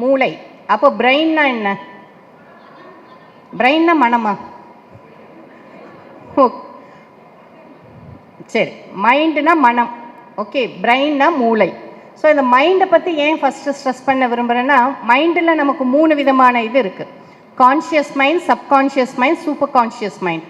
மூளை. அப்போ பிரெயின்னா என்ன? பிரெயின்னா மனமா? ஓ சரி, மைண்டுனா மனம், ஓகே, பிரெயின்னா மூளை. ஸோ இந்த மைண்டை பற்றி ஏன் ஃபஸ்ட்டு ஸ்ட்ரெஸ் பண்ண விரும்புகிறேன்னா, மைண்டில் நமக்கு 3 விதமான இது இருக்குது. Conscious mind, subconscious mind, super conscious mind.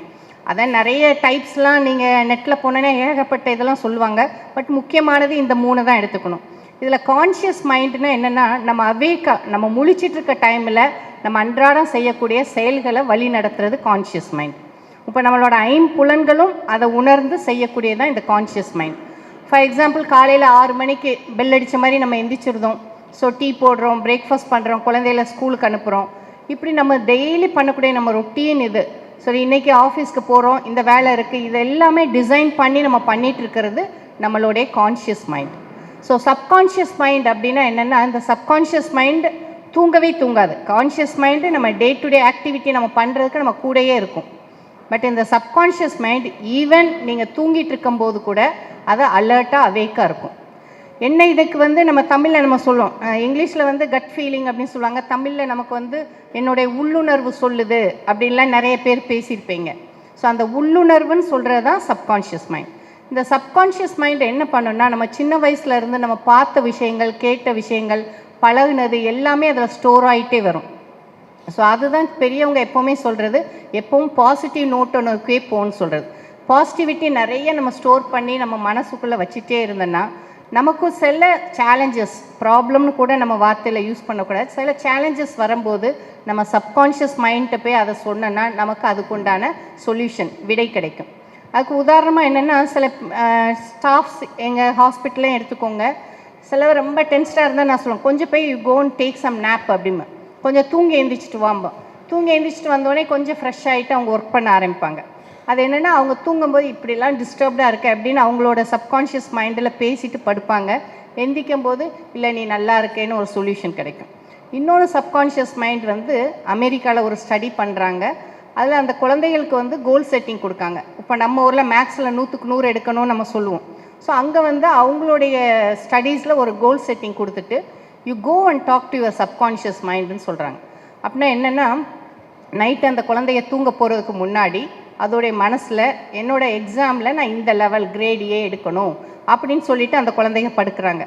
அதான் நிறைய டைப்ஸ்லாம் நீங்கள் நெட்டில் போனோன்னா ஏகப்பட்ட இதெல்லாம் சொல்லுவாங்க. பட் முக்கியமானது இந்த 3 தான் எடுத்துக்கணும். இதில் கான்ஷியஸ் மைண்டுனா என்னென்னா, நம்ம அவேக்காக நம்ம முழிச்சிட்ருக்க டைமில் நம்ம அன்றாடம் செய்யக்கூடிய செயல்களை வழி நடத்துறது கான்ஷியஸ் மைண்ட். இப்போ நம்மளோட 5 புலன்களும் அதை உணர்ந்து செய்யக்கூடியதான் இந்த கான்ஷியஸ் மைண்ட். ஃபார் எக்ஸாம்பிள், காலையில் 6 மணிக்கு பெல் அடித்த மாதிரி நம்ம எந்திரிச்சிருந்தோம். ஸோ டீ போடுறோம், பிரேக்ஃபாஸ்ட் பண்ணுறோம், குழந்தைகளை ஸ்கூலுக்கு அனுப்புகிறோம். இப்படி நம்ம டெய்லி பண்ணக்கூடிய நம்ம ரொட்டீன் இது. சரி, இன்றைக்கி ஆஃபீஸ்க்கு போகிறோம், இந்த வேலை இருக்குது, இது எல்லாமே டிசைன் பண்ணி நம்ம பண்ணிகிட்டு இருக்கிறது நம்மளுடைய conscious mind. So subconscious mind அப்படின்னா என்னென்னா, இந்த சப்கான்ஷியஸ் மைண்டு தூங்கவே தூங்காது. கான்ஷியஸ் மைண்டு நம்ம டே டு டே ஆக்டிவிட்டி நம்ம பண்ணுறதுக்கு நம்ம கூடயே இருக்கும். பட் இந்த சப்கான்ஷியஸ் மைண்ட் ஈவன் நீங்கள் தூங்கிட்டு இருக்கும்போது கூட அதை அலர்ட்டாக அவேக்காக இருக்கும். என்ன இதுக்கு நம்ம தமிழில் நம்ம சொல்லுவோம், இங்கிலீஷில் கட் ஃபீலிங் அப்படின்னு சொல்லுவாங்க. தமிழில் நமக்கு என்னுடைய உள்ளுணர்வு சொல்லுது அப்படின்லாம் நிறைய பேர் பேசியிருப்பீங்க. ஸோ அந்த உள்ளுணர்வுன்னு சொல்கிறது தான் சப்கான்ஷியஸ் மைண்ட். இந்த சப்கான்ஷியஸ் மைண்ட் என்ன பண்ணணும்னா, நம்ம சின்ன வயசுலேருந்து நம்ம பார்த்த விஷயங்கள், கேட்ட விஷயங்கள், பழகுனது எல்லாமே அதில் ஸ்டோர் ஆகிட்டே வரும். ஸோ அதுதான் பெரியவங்க எப்போவுமே சொல்கிறது, எப்பவும் பாசிட்டிவ் நோட்டை நோக்கியே போகணும்னு சொல்கிறது. பாசிட்டிவிட்டி நிறைய நம்ம ஸ்டோர் பண்ணி நம்ம மனசுக்குள்ளே வச்சுட்டே இருந்தோன்னா, நமக்கும் சில சேலஞ்சஸ், ப்ராப்ளம்னு கூட நம்ம வார்த்தையில் யூஸ் பண்ணக்கூடாது, சில சேலஞ்சஸ் வரும்போது நம்ம சப்கான்ஷியஸ் மைண்ட்டை போய் அதை சொன்னோன்னா நமக்கு அதுக்குண்டான சொல்யூஷன், விடை கிடைக்கும். அதுக்கு உதாரணமாக என்னென்னா, சில ஸ்டாஃப்ஸ் எங்கள் ஹாஸ்பிட்டலையும் எடுத்துக்கோங்க. சிலவர் ரொம்ப டென்ஸ்டாக இருந்தால் நான் சொல்லுவேன், கொஞ்சம் போய் go and take some nap அப்படிமா, கொஞ்சம் தூங்கி எழுந்திரிச்சிட்டு வாம்போம். தூங்கி எழுந்திரிச்சிட்டு வந்தோடனே கொஞ்சம் ஃப்ரெஷ் ஆகிட்டு அவங்க ஒர்க் பண்ண ஆரம்பிப்பாங்க. அது என்னென்னா, அவங்க தூங்கும்போது இப்படிலாம் டிஸ்டர்ப்டாக இருக்குது அப்படின்னு அவங்களோட சப்கான்ஷியஸ் மைண்டில் பேசிட்டு படுப்பாங்க. எந்திக்கும் போது இல்லை நீ நல்லா இருக்கேன்னு ஒரு சொல்யூஷன் கிடைக்கும். இன்னொரு சப்கான்ஷியஸ் மைண்ட் அமெரிக்காவில் ஒரு ஸ்டடி பண்ணுறாங்க. அதில் அந்த குழந்தைகளுக்கு கோல் செட்டிங் கொடுக்காங்க. இப்போ நம்ம ஊரில் மேக்ஸில் 100க்கு 100 எடுக்கணும்னு நம்ம சொல்லுவோம். ஸோ அங்கே அவங்களுடைய ஸ்டடீஸில் ஒரு கோல் செட்டிங் கொடுத்துட்டு you go and talk to your subconscious மைண்டுன்னு சொல்கிறாங்க. அப்படின்னா என்னென்னா, நைட்டு அந்த குழந்தைய தூங்க போகிறதுக்கு முன்னாடி அதோடைய மனசில் என்னோடய எக்ஸாமில் நான் இந்த லெவல் கிரேட் ஏ எடுக்கணும் அப்படின்னு சொல்லிவிட்டு அந்த குழந்தைங்க படுக்கிறாங்க.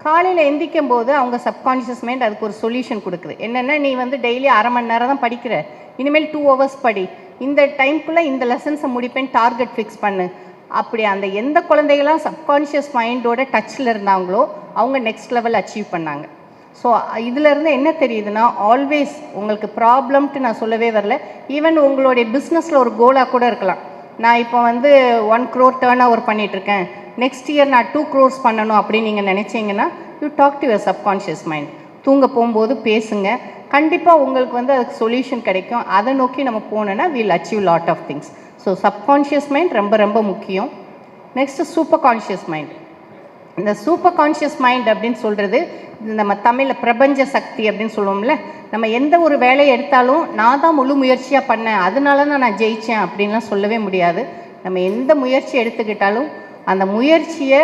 காலையில் எந்திக்கும் போது அவங்க சப்கான்ஷியஸ் மைண்ட் அதுக்கு ஒரு சொல்யூஷன் கொடுக்குது. என்னென்னா, நீ டெய்லி அரை மணி நேரம் தான் படிக்கிற, இனிமேல் 2 ஹவர்ஸ் படி, இந்த டைம்குள்ளே இந்த லெசன்ஸை முடிப்பேன், டார்கெட் ஃபிக்ஸ் பண்ணு. அப்படி அந்த எந்த குழந்தைகளாம் சப்கான்ஷியஸ் மைண்டோட டச்சில் இருந்தாங்களோ அவங்க நெக்ஸ்ட் லெவல் அச்சீவ் பண்ணாங்க. ஸோ இதிலேருந்து என்ன தெரியுதுன்னா, ஆல்வேஸ் உங்களுக்கு ப்ராப்ளம்ட்டு நான் சொல்லவே வரல. ஈவன் உங்களுடைய பிஸ்னஸில் ஒரு கோலாக கூட இருக்கலாம். நான் இப்போ 1 crore டேர்ன் ஓவர் பண்ணிகிட்ருக்கேன், நெக்ஸ்ட் இயர் நான் 2 crores பண்ணணும் அப்படின்னு நீங்கள் நினச்சிங்கன்னா, you talk to your subconscious mind. தூங்க போகும்போது பேசுங்க, கண்டிப்பாக உங்களுக்கு அதுக்கு சொல்யூஷன் கிடைக்கும். அதை நோக்கி நம்ம போனோன்னா will achieve lot of things. So subconscious mind ரொம்ப ரொம்ப முக்கியம். Next super conscious mind. இந்த சூப்பர் கான்ஷியஸ் மைண்ட் அப்படின்னு சொல்கிறது, நம்ம தமிழில் பிரபஞ்ச சக்தி அப்படின்னு சொல்லுவோம்ல. நம்ம எந்த ஒரு வேலையை எடுத்தாலும் நான் தான் முழு முயற்சியாக பண்ணேன், அதனால தான் நான் ஜெயித்தேன் அப்படின்லாம் சொல்லவே முடியாது. நம்ம எந்த முயற்சி எடுத்துக்கிட்டாலும் அந்த முயற்சியை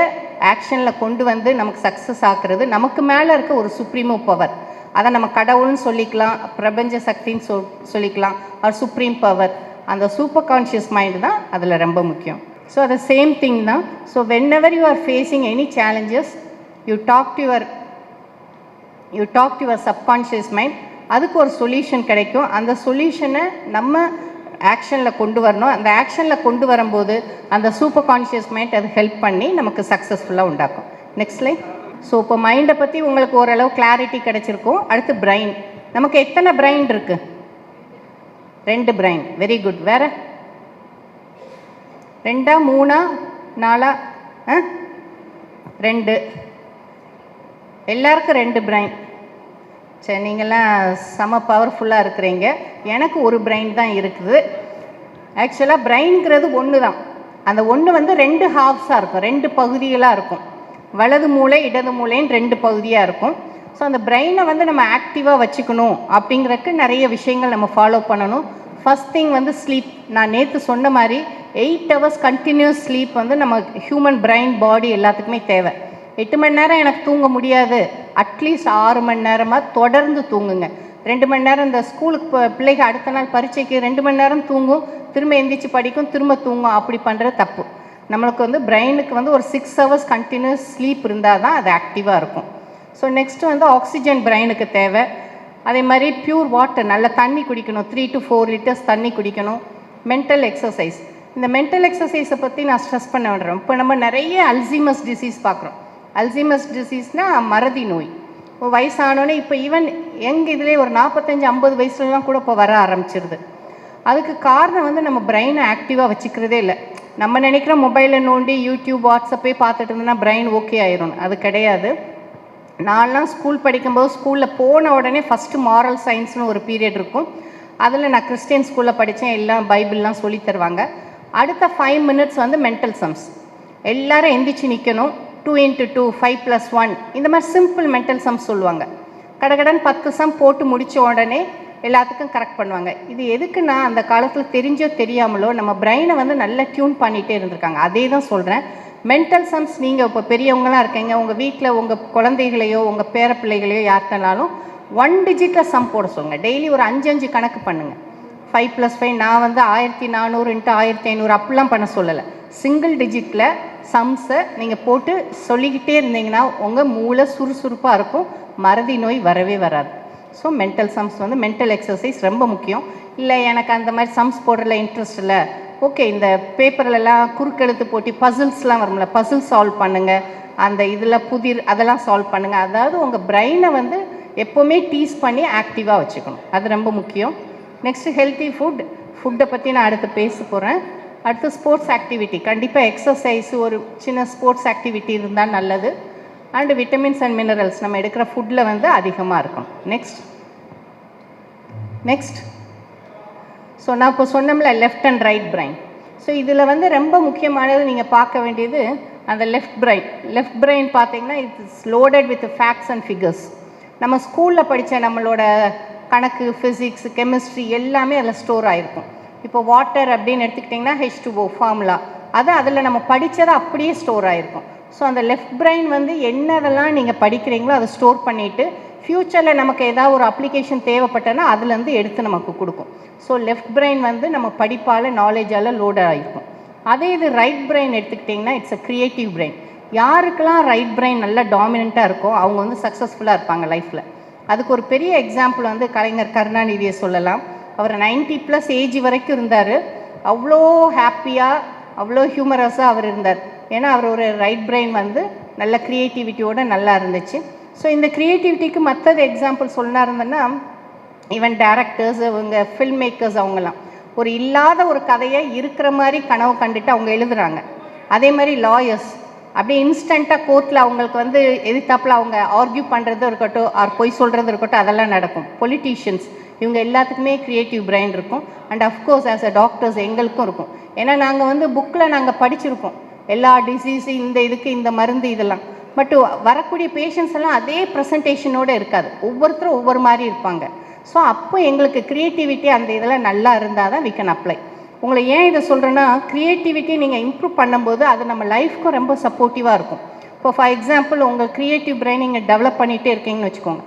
ஆக்ஷனில் கொண்டு நமக்கு சக்ஸஸ் ஆக்குறது நமக்கு மேலே இருக்க ஒரு சுப்ரீமோ பவர். அதை நம்ம கடவுள்னு சொல்லிக்கலாம், பிரபஞ்ச சக்தின்னு சொல்லிக்கலாம், ஆர் சுப்ரீம் பவர். அந்த சூப்பர் கான்ஷியஸ் மைண்டு தான் அதில் ரொம்ப முக்கியம். ஸோ அது சேம் திங் தான். So whenever you are facing any challenges, you talk to your subconscious mind. அதுக்கு ஒரு சொல்யூஷன் கிடைக்கும். அந்த சொல்யூஷனை நம்ம ஆக்ஷனில் கொண்டு வரணும். அந்த ஆக்ஷனில் கொண்டு வரும்போது அந்த சூப்பர் கான்ஷியஸ் மைண்ட் அது ஹெல்ப் பண்ணி நமக்கு சக்ஸஸ்ஃபுல்லாக உண்டாக்கும். Next line. ஸோ இப்போ மைண்டை பற்றி உங்களுக்கு ஓரளவு கிளாரிட்டி கிடைச்சிருக்கும். அடுத்து பிரெயின். நமக்கு எத்தனை பிரெயின் இருக்குது? 2 பிரெயின். Very good. வேறு 2 3 4 2. எல்லாருக்கும் 2 பிரெயின். சரி, நீங்கள்லாம் செம பவர்ஃபுல்லாக இருக்கிறீங்க. எனக்கு ஒரு பிரெயின் தான் இருக்குது. ஆக்சுவலாக பிரெயின்ங்கிறது ஒன்று தான். அந்த ஒன்று 2 ஹாஃப்ஸாக இருக்கும், 2 பகுதிகளாக இருக்கும். வலது மூளை இடது மூளைன்னு 2 பகுதியாக இருக்கும். ஸோ அந்த பிரெயினை நம்ம ஆக்டிவாக வச்சுக்கணும் அப்படிங்கிறதுக்கு நிறைய விஷயங்கள் நம்ம ஃபாலோ பண்ணணும். First thing sleep. நான் நேற்று சொன்ன மாதிரி 8 hours கண்டினியூஸ் ஸ்லீப் நம்ம ஹியூமன் பிரெயின் பாடி எல்லாத்துக்குமே தேவை. 8 மணி நேரம் எனக்கு தூங்க முடியாது, அட்லீஸ்ட் 6 மணி நேரமாக தொடர்ந்து தூங்குங்க. 2 மணி நேரம் இந்த ஸ்கூலுக்கு பிள்ளைக்கு அடுத்த நாள் பரீட்சைக்கு 2 மணி நேரம் தூங்கும், திரும்ப எந்திரிச்சு படிக்கும், திரும்ப தூங்கும். அப்படி பண்ணுறது தப்பு. நம்மளுக்கு வந்து பிரெயினுக்கு வந்து ஒரு 6 ஹவர்ஸ் கண்டினியூஸ் ஸ்லீப் இருந்தால் தான் அது ஆக்டிவாக இருக்கும். ஸோ நெக்ஸ்ட்டு வந்து ஆக்சிஜன் பிரெயினுக்கு தேவை. அதே மாதிரி பியூர் வாட்டர், நல்ல தண்ணி குடிக்கணும், 3 to 4 லிட்டர்ஸ் தண்ணி குடிக்கணும். மென்டல் எக்ஸசைஸ், இந்த மென்டல் எக்ஸசைஸை பற்றி நான் ஸ்ட்ரெஸ் பண்ண விடுறேன். இப்போ நம்ம நிறைய அல்சீமஸ் டிசீஸ் பார்க்குறோம். அல்சீமஸ் டிசீஸ்னால் மறதி நோய். இப்போ வயசானோடனே இப்போ ஈவன் இதிலே ஒரு 45-50 வயசுலலாம் கூட இப்போ வர ஆரம்பிச்சிருது. அதுக்கு காரணம் வந்து நம்ம பிரெயினை ஆக்டிவாக வச்சுக்கிறதே இல்லை. நம்ம நினைக்கிற மொபைலில் நோண்டி யூடியூப் வாட்ஸ்அப்பே பார்த்துட்டு இருந்தோம்னா பிரெயின் ஓகே ஆயிரும். அது கிடையாது. நான்லாம் ஸ்கூல் படிக்கும்போது ஸ்கூலில் போன உடனே ஃபஸ்ட்டு மாரல் சயின்ஸ்னு ஒரு பீரியட் இருக்கும். அதில் நான் கிறிஸ்டியன் ஸ்கூலில் படித்தேன், எல்லாம் பைபிள்லாம் சொல்லி தருவாங்க. அடுத்த 5 minutes வந்து மென்டல் சம்ஸ். எல்லோரும் எந்திரிச்சு நிற்கணும். 2 into 2 5 + 1 இந்த மாதிரி சிம்பிள் மென்டல் சம்ஸ் சொல்லுவாங்க. கடகடன் 10 சம் போட்டு முடித்த உடனே எல்லாத்துக்கும் கரெக்ட் பண்ணுவாங்க. இது எதுக்குன்னா அந்த காலத்தில் தெரிஞ்சோ தெரியாமலோ நம்ம பிரெயினை வந்து நல்லா டியூன் பண்ணிகிட்டே இருந்திருக்காங்க. அதே தான் சொல்கிறேன். மென்டல் சம்ஸ் நீங்கள் இப்போ பெரியவங்களாம் இருக்கீங்க, உங்கள் வீட்டில் உங்கள் குழந்தைகளையோ உங்கள் பேர பிள்ளைகளையோ யார்கிட்டனாலும் 1 digit சம் போட சொல்லுங்கள். டெய்லி ஒரு 5 கணக்கு பண்ணுங்கள். 5 + 5 நான் வந்து 1400 × 1500 அப்படிலாம் பண்ண சொல்லலை. சிங்கிள் டிஜிட்டில் சம்ஸை நீங்கள் போட்டு சொல்லிக்கிட்டே இருந்தீங்கன்னா உங்கள் மூளை சுறுசுறுப்பாக இருக்கும், மறதி நோய் வரவே வராது. ஸோ மென்டல் சம்ஸ் வந்து மென்டல் எக்ஸசைஸ் ரொம்ப முக்கியம். இல்லை எனக்கு அந்த மாதிரி சம்ஸ் போடுறதுல இன்ட்ரெஸ்ட் இல்லை, ஓகே இந்த பேப்பர்லலாம் குறுக்கெழுத்து போட்டி பசில்ஸ்லாம் வரும்ல, பசில் சால்வ் பண்ணுங்கள். அந்த இதில் புதிர் அதெல்லாம் சால்வ் பண்ணுங்கள். அதாவது உங்கள் பிரெயினை வந்து எப்போவுமே டீஸ் பண்ணி ஆக்டிவாக வச்சுக்கணும். அது ரொம்ப முக்கியம். நெக்ஸ்ட்டு ஹெல்த்தி ஃபுட்டை பற்றி நான் அடுத்து பேச போகிறேன். அடுத்து ஸ்போர்ட்ஸ் ஆக்டிவிட்டி, கண்டிப்பாக எக்ஸசைஸு ஒரு சின்ன ஸ்போர்ட்ஸ் ஆக்டிவிட்டி இருந்தால் நல்லது. அண்டு விட்டமின்ஸ் அண்ட் மினரல்ஸ் நம்ம எடுக்கிற ஃபுட்டில் வந்து அதிகமாக இருக்கும். நெக்ஸ்ட் ஸோ நான் இப்போ சொன்னோம்ல left and right brain. So இதில் வந்து ரொம்ப முக்கியமானது நீங்கள் பார்க்க வேண்டியது அந்த லெஃப்ட் பிரெயின் பார்த்தீங்கன்னா it's loaded with facts and figures. நம்ம ஸ்கூலில் படித்த நம்மளோட கணக்கு, ஃபிசிக்ஸ், கெமிஸ்ட்ரி எல்லாமே அதில் ஸ்டோர் ஆகிருக்கும். இப்போ வாட்டர் அப்படின்னு எடுத்துக்கிட்டிங்கன்னா H2O ஃபார்முலா, அது அதில் நம்ம படித்ததை அப்படியே ஸ்டோர் ஆகிருக்கும். ஸோ அந்த லெஃப்ட் பிரெயின் வந்து என்னதெல்லாம் நீங்கள் படிக்கிறீங்களோ அதை ஸ்டோர் பண்ணிவிட்டு ஃப்யூச்சரில் நமக்கு ஏதாவது ஒரு அப்ளிகேஷன் தேவைப்பட்டனா அதுலேருந்து எடுத்து நமக்கு கொடுக்கும். ஸோ லெஃப்ட் பிரெயின் வந்து நம்ம படிப்பால் நாலேஜால் லோட் ஆகிருக்கும். அதே இது ரைட் பிரெயின் எடுத்துக்கிட்டிங்கன்னா இட்ஸ் அ க்ரியேட்டிவ் பிரெயின். யாருக்கெல்லாம் ரைட் பிரெயின் நல்லா டாமினண்ட்டாக இருக்கோ அவங்க வந்து சக்ஸஸ்ஃபுல்லாக இருப்பாங்க லைஃப்பில். அதுக்கு ஒரு பெரிய எக்ஸாம்பிள் வந்து கலைஞர் கருணாநிதியை சொல்லலாம். அவர் 90+ ஏஜ் வரைக்கும் இருந்தார். அவ்வளோ ஹாப்பியாக அவ்வளோ ஹியூமரஸாக அவர் இருந்தார். ஏன்னா அவர் ஒரு ரைட் பிரெயின் வந்து நல்ல க்ரியேட்டிவிட்டியோடு நல்லா இருந்துச்சு. ஸோ இந்த க்ரியேட்டிவிட்டிக்கு மற்றது எக்ஸாம்பிள் சொன்னா இருந்தேன்னா ஈவன் டேரக்டர்ஸ், இவங்க ஃபில்ம் மேக்கர்ஸ், அவங்கெல்லாம் ஒரு இல்லாத ஒரு கதையை இருக்கிற மாதிரி கனவு கண்டுட்டு அவங்க எழுதுகிறாங்க. அதே மாதிரி லாயர்ஸ் அப்படியே இன்ஸ்டண்ட்டாக கோர்ட்டில் அவங்களுக்கு வந்து எதிர்த்தாப்பில் அவங்க ஆர்கியூ பண்ணுறது இருக்கட்டும், ஆர் பொய் சொல்கிறது இருக்கட்டும், அதெல்லாம் நடக்கும். பொலிட்டீஷியன்ஸ் இவங்க எல்லாத்துக்குமே க்ரியேட்டிவ் பிரெயின் இருக்கும். And of course as a doctors எங்களுக்கும் இருக்கும். ஏன்னா நாங்கள் வந்து புக்கில் நாங்கள் படிச்சிருக்கோம் எல்லா டிசீஸு, இந்த இதுக்கு இந்த மருந்து இதெல்லாம். பட் வரக்கூடிய பேஷண்ட்ஸ் எல்லாம் அதே ப்ரெசன்டேஷனோடு இருக்காது, ஒவ்வொருத்தரும் ஒவ்வொரு மாதிரி இருப்பாங்க. ஸோ அப்போ எங்களுக்கு க்ரியேட்டிவிட்டி அந்த இதெல்லாம் நல்லா இருந்தால் தான் வி கேன் அப்ளை. உங்களை ஏன் இதை சொல்கிறேன்னா, க்ரியேட்டிவிட்டி நீங்கள் இம்ப்ரூவ் பண்ணும்போது அது நம்ம லைஃப்க்கும் ரொம்ப சப்போர்ட்டிவாக இருக்கும். இப்போ ஃபார் எக்ஸாம்பிள் உங்கள் க்ரியேட்டிவ் பிரெயின் நீங்கள் டெவலப் பண்ணிகிட்டே இருக்கீங்கன்னு வச்சுக்கோங்க.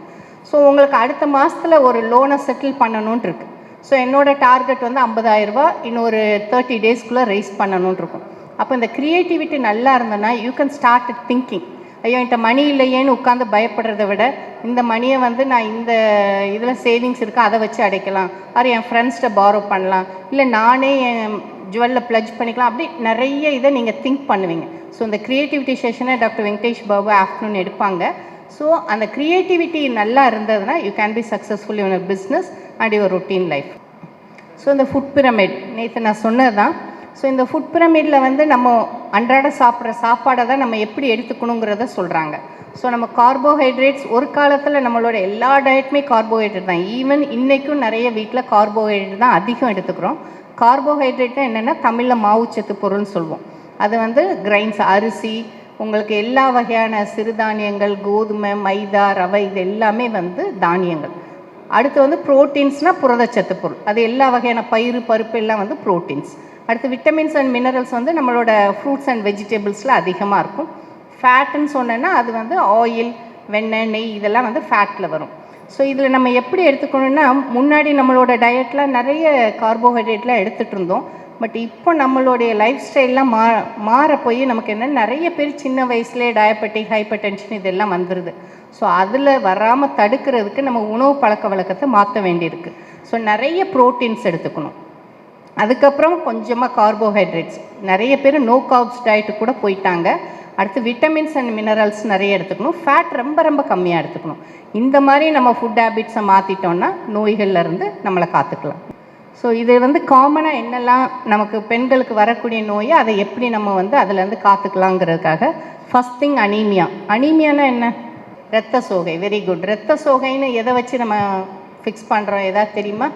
ஸோ உங்களுக்கு அடுத்த மாதத்தில் ஒரு லோனை செட்டில் பண்ணணுன்ட்டு இருக்குது. ஸோ என்னோடய டார்கெட் வந்து 50,000 ரூபா இன்னொரு 30 டேஸ்க்குள்ளே ரைஸ் பண்ணணுன்ட்டு இருக்கும். அப்போ இந்த க்ரியேட்டிவிட்டி நல்லா இருந்ததுன்னா யூ கேன் ஸ்டார்ட் திங்கிங், ஐயோ என்கிட்ட மணி இல்லையேன்னு உட்காந்து பயப்படுறதை விட இந்த மணியை வந்து நான் இந்த இதில் சேவிங்ஸ் இருக்கா அதை வச்சு அடைக்கலாம், அது என் ஃப்ரெண்ட்ஸ்கிட்ட பாரோ பண்ணலாம், இல்லை நானே என் ஜுவல்லில் ப்ளஜ் பண்ணிக்கலாம். அப்படி நிறைய இதை நீங்கள் திங்க் பண்ணுவீங்க. ஸோ இந்த க்ரியேட்டிவிட்டி செஷனை டாக்டர் வெங்கடேஷ் பாபு ஆஃப்டர்நூன் எடுப்பாங்க. ஸோ அந்த க்ரியேட்டிவிட்டி நல்லா இருந்ததுன்னா you can be successful in your business and your routine life. So இந்த ஃபுட் பிரமிட் நேற்று நான் சொன்னது தான். ஸோ இந்த ஃபுட் பிரமிடில் வந்து நம்ம அன்றாட சாப்பிட்ற சாப்பாடை தான் நம்ம எப்படி எடுத்துக்கணுங்கிறத சொல்கிறாங்க. ஸோ நம்ம கார்போஹைட்ரேட்ஸ் ஒரு காலத்தில் நம்மளோட எல்லா டயட்டுமே கார்போஹைட்ரேட் தான். ஈவன் இன்றைக்கும் நிறைய வீட்டில் கார்போஹைட்ரேட் தான் அதிகம் எடுத்துக்கிறோம். கார்போஹைட்ரேட்னா என்னென்னா தமிழில் மாவுச்சத்து பொருள்னு சொல்லுவோம். அது வந்து கிரைன்ஸ், அரிசி, உங்களுக்கு எல்லா வகையான சிறுதானியங்கள், கோதுமை, மைதா, ரவை, இது எல்லாமே வந்து தானியங்கள். அடுத்து வந்து ப்ரோட்டீன்ஸ்னால் புரதச்சத்து பொருள், அது எல்லா வகையான பயிறு, பருப்பு எல்லாம் வந்து ப்ரோட்டீன்ஸ். அடுத்து விட்டமின்ஸ் அண்ட் மினரல்ஸ் வந்து நம்மளோட ஃப்ரூட்ஸ் அண்ட் வெஜிடபிள்ஸில் அதிகமாக இருக்கும். ஃபேட்டுன்னு சொன்னேன்னா அது வந்து ஆயில், வெண்ணெய், நெய் இதெல்லாம் வந்து ஃபேட்டில் வரும். ஸோ இதில் நம்ம எப்படி எடுத்துக்கணுன்னா, முன்னாடி நம்மளோட டயட்டில் நிறைய கார்போஹைட்ரேட்லாம் எடுத்துகிட்டு இருந்தோம். பட் இப்போ நம்மளுடைய லைஃப் ஸ்டைல்லாம் மாற போய் நமக்கு என்ன நிறைய பேர் சின்ன வயசுலேயே டயபெட்டிக், ஹைப்பர் டென்ஷன் இதெல்லாம் வந்துடுது. ஸோ அதில் வராமல் தடுக்கிறதுக்கு நம்ம உணவு பழக்க வழக்கத்தை மாற்ற வேண்டியிருக்கு. ஸோ நிறைய ப்ரோட்டீன்ஸ் எடுத்துக்கணும். அதுக்கப்புறம் கொஞ்சமாக கார்போஹைட்ரேட்ஸ், நிறைய பேர் நோ கார்ப்ஸ் டயட்டு கூட போயிட்டாங்க. அடுத்து விட்டமின்ஸ் அண்ட் மினரல்ஸ் நிறைய எடுத்துக்கணும். ஃபேட் ரொம்ப ரொம்ப கம்மியாக எடுத்துக்கணும். இந்த மாதிரி நம்ம ஃபுட் ஹேபிட்ஸை மாற்றிட்டோன்னா நோய்கள்லேருந்து நம்மளை காத்துக்கலாம். ஸோ இது வந்து காமனாக என்னெல்லாம் நமக்கு பெண்களுக்கு வரக்கூடிய நோயை அதை எப்படி நம்ம வந்து அதிலேருந்து காத்துக்கலாங்கிறதுக்காக ஃபஸ்ட் திங் அனீமியா. அனீமியானா என்ன? இரத்த சோகை. Very good. இரத்த சோகைன்னு எதை வச்சு நம்ம ஃபிக்ஸ் பண்ணுறோம் எதாவது தெரியுமா?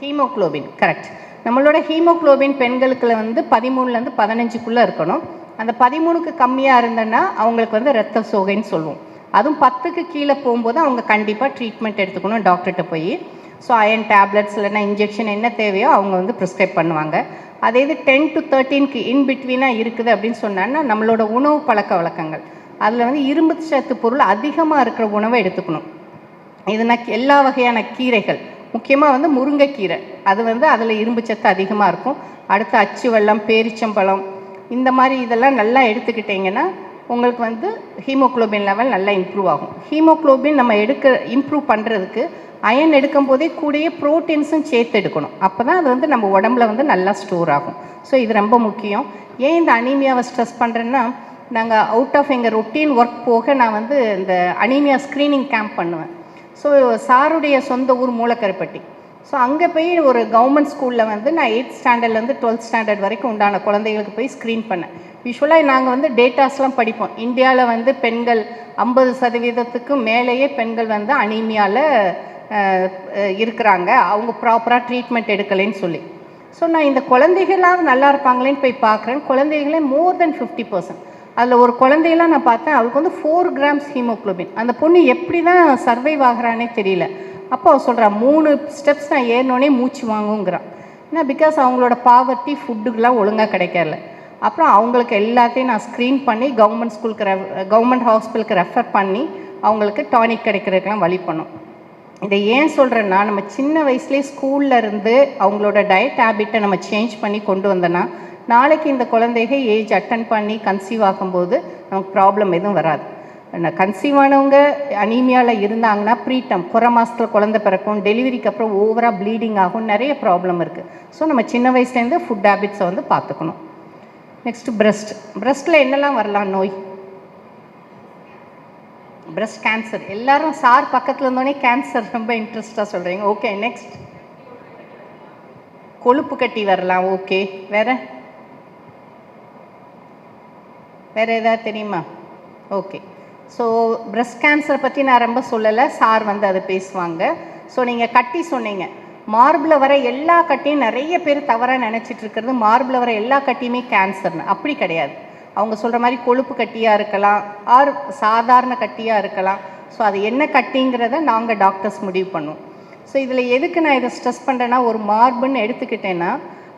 ஹீமோக்ளோபின். கரெக்ட். நம்மளோட ஹீமோக்ளோபின் பெண்களுக்குள்ள வந்து 13லேருந்து 15க்குள்ளே இருக்கணும். அந்த 13க்கு கம்மியாக இருந்தேன்னா அவங்களுக்கு வந்து இரத்த சோகைன்னு சொல்லுவோம். அதுவும் 10க்கு கீழே போகும்போது அவங்க கண்டிப்பாக ட்ரீட்மெண்ட் எடுத்துக்கணும் டாக்டர்கிட்ட போய். ஸோ அயன் டேப்லெட்ஸ் இல்லைன்னா இன்ஜெக்ஷன் என்ன தேவையோ அவங்க வந்து ப்ரிஸ்கிரைப் பண்ணுவாங்க. அதே இது 10 to 13க்கு இன்பிட்வீனாக இருக்குது அப்படின்னு சொன்னான்னா நம்மளோட உணவு பழக்க வழக்கங்கள், அதில் வந்து இரும்பு சத்து பொருள் அதிகமாக இருக்கிற உணவை எடுத்துக்கணும். இதுனா எல்லா வகையான கீரைகள், முக்கியமாக வந்து முருங்கைக்கீரை, அது வந்து அதில் இரும்பு சத்து அதிகமாக இருக்கும். அடுத்து அச்சு வெல்லம், பேரிச்சம்பழம், இந்த மாதிரி இதெல்லாம் நல்லா எடுத்துக்கிட்டிங்கன்னா உங்களுக்கு வந்து ஹீமோக்ளோபின் லெவல் நல்லா இம்ப்ரூவ் ஆகும். ஹீமோக்ளோபின் நம்ம இம்ப்ரூவ் பண்ணுறதுக்கு அயன் எடுக்கும் போதே கூடயே ப்ரோட்டீன்ஸும் சேர்த்து எடுக்கணும். அப்போ தான் அது வந்து நம்ம உடம்புல வந்து நல்லா ஸ்டோர் ஆகும். ஸோ இது ரொம்ப முக்கியம். ஏன் இந்த அனீமியாவை ஸ்ட்ரெஸ் பண்ணுறேன்னா, நாங்கள் அவுட் ஆஃப் எங்கள் ரொட்டீன் ஒர்க் போக நான் வந்து இந்த அனீமியா ஸ்க்ரீனிங் கேம்ப் பண்ணுவேன். ஸோ சாருடைய சொந்த ஊர் மூலக்கருப்பட்டி. ஸோ அங்கே போய் ஒரு கவர்மெண்ட் ஸ்கூலில் வந்து நான் 8th ஸ்டாண்டர்ட்லேருந்து 12th ஸ்டாண்டர்ட் வரைக்கும் உண்டான குழந்தைகளுக்கு போய் ஸ்க்ரீன் பண்ணேன். யூஸ்வலாக நாங்கள் வந்து டேட்டாஸ்லாம் படிப்போம். இந்தியாவில் வந்து பெண்கள் 50% மேலேயே பெண்கள் வந்து அனீமியாவில் இருக்கிறாங்க, அவங்க ப்ராப்பராக ட்ரீட்மெண்ட் எடுக்கலைன்னு சொல்லி. ஸோ நான் இந்த குழந்தைகளாவது நல்லா இருப்பாங்களேன்னு போய் பார்க்குறேன். குழந்தைகளே மோர் தென் 50%. அதில் ஒரு குழந்தையெல்லாம் நான் பார்த்தேன், அவளுக்கு வந்து 4 grams ஹீமோக்ளோபின். அந்த பொண்ணு எப்படி தான் சர்வைவ் ஆகிறானே தெரியல. அப்போ அவள் சொல்கிறா 3 ஸ்டெப்ஸ் நான் ஏறினோடனே மூச்சு வாங்குங்கிறான். ஏன்னா பிகாஸ் அவங்களோட பாவர்ட்டி, ஃபுட்டுக்கெலாம் ஒழுங்காக கிடைக்கல. அப்புறம் அவங்களுக்கு எல்லாத்தையும் நான் ஸ்க்ரீன் பண்ணி கவர்மெண்ட் ஹாஸ்பிட்டலுக்கு ரெஃபர் பண்ணி அவங்களுக்கு டானிக் கிடைக்கிறதுக்கெலாம் வழி பண்ணோம். இதை ஏன் சொல்கிறேன்னா, நம்ம சின்ன வயசுலேயே ஸ்கூலில் இருந்து அவங்களோட டயட் ஹேபிட்டை நம்ம சேஞ்ச் பண்ணி கொண்டு வந்தோன்னா நாளைக்கு இந்த குழந்தைகள் ஏஜ் அட்டன் பண்ணி கன்சீவ் ஆகும்போது நமக்கு ப்ராப்ளம் எதுவும் வராது. கன்சீவ் ஆனவங்க அனீமியாவில் இருந்தாங்கன்னா ப்ரீடம் குறை மாதத்தில் குழந்தை பிறக்கும், டெலிவரிக்கு அப்புறம் ஓவராக ப்ளீடிங் ஆகும், நிறைய ப்ராப்ளம் இருக்குது. ஸோ நம்ம சின்ன வயசுலேருந்து ஃபுட் ஹேபிட்ஸை வந்து பார்த்துக்கணும். நெக்ஸ்ட்டு பிரஸ்ட்டில் என்னெல்லாம் வரலாம் நோய்? Breast cancer. எல்லாரும் சார் பக்கத்தில் இருந்தோடனே கேன்சர் ரொம்ப இன்ட்ரெஸ்டாக சொல்கிறீங்க. ஓகே, நெக்ஸ்ட் கொழுப்பு கட்டி வரலாம். ஓகே, வேறு ஏதாவது தெரியுமா? ஓகே. ஸோ பிரஸ்ட் கேன்சரை பற்றி நான் ரொம்ப சொல்லலை, சார் வந்து அதை பேசுவாங்க. ஸோ நீங்கள் கட்டி சொன்னீங்க, மார்பில் வர எல்லா கட்டியும் நிறைய பேர் தவறாக நினச்சிட்டு இருக்கிறது மார்பில் வர எல்லா கட்டியுமே கேன்சர்னு. அப்படி கிடையாது. அவங்க சொல்கிற மாதிரி கொழுப்பு கட்டியாக இருக்கலாம், ஆர் சாதாரண கட்டியாக இருக்கலாம். ஸோ அது என்ன கட்டிங்கிறத நாங்கள் டாக்டர்ஸ் முடிவு பண்ணுவோம். ஸோ இதில் எதுக்கு நான் இதை ஸ்ட்ரெஸ் பண்ணுறேன்னா, ஒரு மார்புன்னு எடுத்துக்கிட்டேன்னா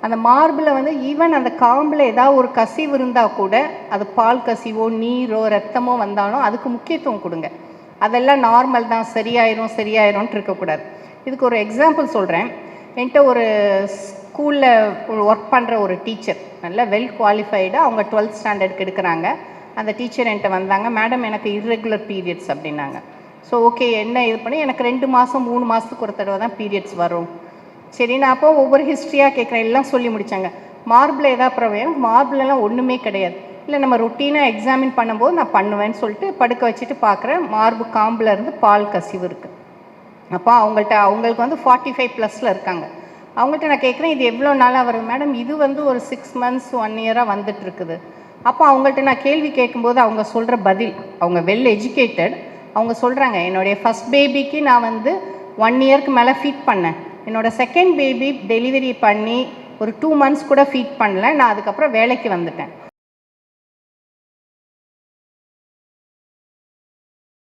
அந்த மார்பில் வந்து ஈவன் அந்த காம்பில் ஏதாவது ஒரு கசிவு இருந்தால் கூட, அது பால் கசிவோ நீரோ ரத்தமோ வந்தாலும் அதுக்கு முக்கியத்துவம் கொடுங்க. அதெல்லாம் நார்மல் தான், சரியாயிரும்ன்ட்டு இருக்கக்கூடாது. இதுக்கு ஒரு எக்ஸாம்பிள் சொல்கிறேன். என்கிட்ட ஒரு ஸ்கூலில் ஒர்க் பண்ணுற ஒரு டீச்சர், நல்ல வெல் குவாலிஃபைடாக, அவங்க 12th ஸ்டாண்டர்டுக்கு எடுக்கிறாங்க. அந்த டீச்சர் என்கிட்ட வந்தாங்க, மேடம் எனக்கு இர்ரெகுலர் பீரியட்ஸ் அப்படின்னாங்க. ஸோ ஓகே, என்ன இது பண்ணி எனக்கு 2 மாதம் 3 மாதத்துக்கு ஒரு தடவை தான் பீரியட்ஸ் வரும். சரி, நான் அப்போ ஒவ்வொரு ஹிஸ்ட்ரியாக கேட்குறேன். எல்லாம் சொல்லி முடித்தாங்க. மார்பில் ஏதாவது அப்புறம் எனக்கு மார்பிலெலாம் ஒன்றுமே கிடையாது. இல்லை, நம்ம ரொட்டீனாக எக்ஸாமின் பண்ணும்போது நான் பண்ணுவேன்னு சொல்லிட்டு படுக்க வச்சுட்டு பார்க்குறேன், மார்பு காம்பில் இருந்து பால் கசிவு இருக்குது. அப்போ அவங்களுக்கு வந்து 45+ இருக்காங்க. அவங்கள்ட்ட நான் கேட்குறேன், இது எவ்வளோ நாளாக வருது? மேடம் இது வந்து ஒரு 6 months 1 year வந்துட்டுருக்குது. அப்போ அவங்கள்ட்ட நான் கேள்வி கேட்கும்போது அவங்க சொல்கிற பதில், அவங்க வெல் எஜுகேட்டட், அவங்க சொல்கிறாங்க, என்னுடைய ஃபஸ்ட் பேபிக்கு நான் வந்து 1 yearக்கு மேலே ஃபீட் பண்ணேன். என்னோடய செகண்ட் பேபி டெலிவரி பண்ணி ஒரு 2 months கூட ஃபீட் பண்ணல. நான் அதுக்கப்புறம் வேலைக்கு வந்துட்டேன்.